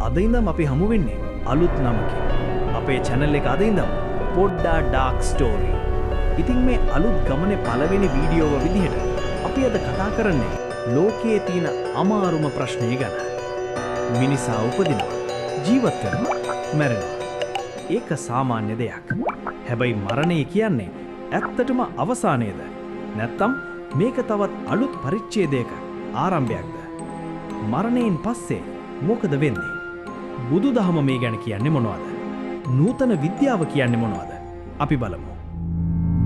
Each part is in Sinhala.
අද ඉඳන් අපි හමු වෙන්නේ අලුත් නමකින්. අපේ channel එක අද ඉඳන් පොඩ්ඩා ඩාර්ක් ස්ටෝරි. ඉතින් මේ අලුත් ගමනේ පළවෙනි වීඩියෝව විදිහට අපි අද කතා කරන්නේ ලෝකයේ තියෙන අමාරුම ප්‍රශ්නය ගැන. මිනිසා උපදිනවා, ජීවත් වෙනවා, මැරෙනවා. ඒක සාමාන්‍ය දෙයක්. හැබැයි මරණය කියන්නේ ඇත්තටම අවසානයේද? නැත්නම් මේක තවත් අලුත් පරිච්ඡේදයක ආරම්භයක්ද? මරණයෙන් පස්සේ මොකද වෙන්නේ? බුදුදහම මේ ගැන කියන්නේ මොනවද? නූතන විද්‍යාව කියන්නේ මොනවද? අපි බලමු.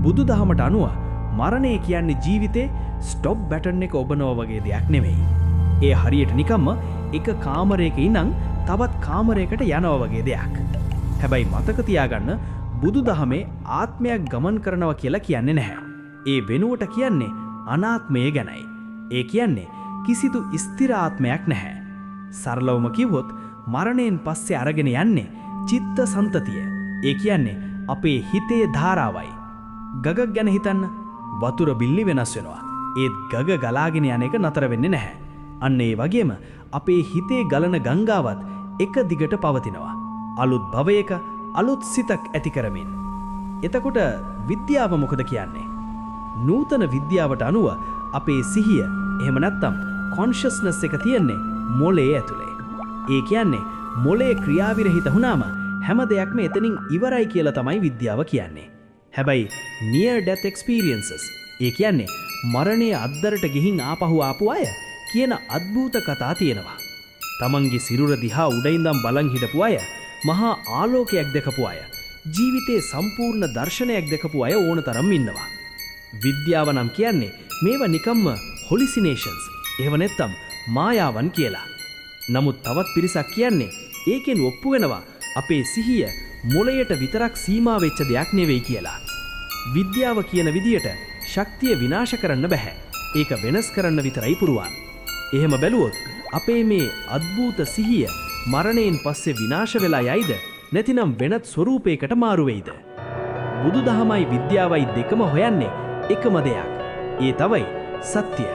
බුදුදහමට අනුව මරණය කියන්නේ ජීවිතේ ස්ටොප් බටන් එක ඔබනවා වගේ දෙයක් නෙමෙයි. ඒ හරියට නිකම්ම එක කාමරයක ඉඳන් තවත් කාමරයකට යනවා වගේ දෙයක්. හැබැයි මතක තියාගන්න බුදුදහමේ ආත්මයක් ගමන් කරනවා කියලා කියන්නේ නැහැ. ඒ වෙනුවට කියන්නේ අනාත්මය ගැනයි. ඒ කියන්නේ කිසිදු ස්ථිර ආත්මයක් නැහැ. සරලවම කිව්වොත් මරණයෙන් පස්සේ අරගෙන යන්නේ චිත්ත සන්තතිය. ඒ කියන්නේ අපේ හිතේ ධාරාවයි. ගගක් ගැන හිතන්න. වතුර බිල්ලි වෙනස් වෙනවා. ඒත් ගග ගලාගෙන යන එක නතර වෙන්නේ නැහැ. අන්න ඒ වගේම අපේ හිතේ ගලන ගංගාවත් එක දිගට පවතිනවා. අලුත් භවයක අලුත් සිතක් ඇති කරමින්. එතකොට විද්‍යාව මොකද කියන්නේ? නූතන විද්‍යාවට අනුව අපේ සිහිය එහෙම නැත්නම් කොන්ෂස්නස් එක තියෙන්නේ මොළයේ ඇතුලේ. ඒ කියන්නේ මොළයේ ක්‍රියාවිරහිත වුණාම හැම දෙයක්ම එතනින් ඉවරයි කියලා තමයි විද්‍යාව කියන්නේ. හැබැයි near death experiences ඒ කියන්නේ මරණයේ අද්දරට ගිහින් ආපහු අය කියන අద్భుත කතා තියෙනවා. තමන්ගේ සිරුර දිහා උඩින්දම් බලන් හිටපු අය, මහා ආලෝකයක් දැකපු අය, ජීවිතේ සම්පූර්ණ දර්ශනයක් දැකපු අය ඕනතරම් ඉන්නවා. විද්‍යාව නම් කියන්නේ මේවා නිකම්ම hallucinations එහෙම නැත්නම් මායාවන් කියලා. නමුත් තවත් පිරිසක් කියන්නේ ඒකෙන් ඔප්පු වෙනවා අපේ සිහිය මොළයට විතරක් සීමා වෙච්ච දෙයක් නෙවෙයි කියලා. විද්‍යාව කියන විදියට ශක්තිය විනාශ කරන්න බෑ. ඒක වෙනස් කරන්න විතරයි පුරුවන්. එහෙම බැලුවොත් අපේ මේ අద్భుත සිහිය මරණයෙන් පස්සේ විනාශ වෙලා යයිද නැතිනම් වෙනත් ස්වරූපයකට මාරු වෙයිද? බුදුදහමයි විද්‍යාවයි දෙකම හොයන්නේ එකම දෙයක්. ඒ තමයි සත්‍ය.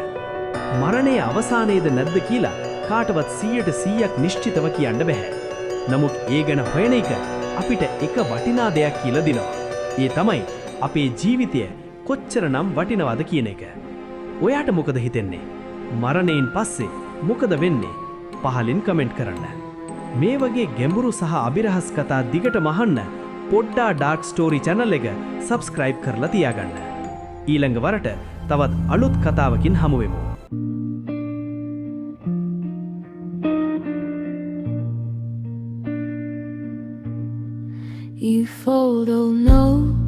මරණයේ අවසානයේද නැද්ද කියලා කාටවත් 100% නිශ්චිතව කියන්න බෑ. නමුත් ඒ ගැන හොයන එක අපිට එක වටිනා දෙයක් කියලා දෙනවා. ඒ තමයි අපේ ජීවිතය කොච්චරනම් වටිනවද කියන එක. ඔයාට මොකද හිතෙන්නේ? මරණයෙන් පස්සේ මොකද වෙන්නේ? පහලින් කමෙන්ට් කරන්න. මේ වගේ ගැඹුරු සහ අභිරහස් කතා දිගටම අහන්න පොඩ්ඩා ඩාර්ක් ස්ටෝරි channel එක subscribe කරලා තියාගන්න. ඊළඟ වරට තවත් අලුත් කතාවකින් හමු වෙමු. You fold, oh no.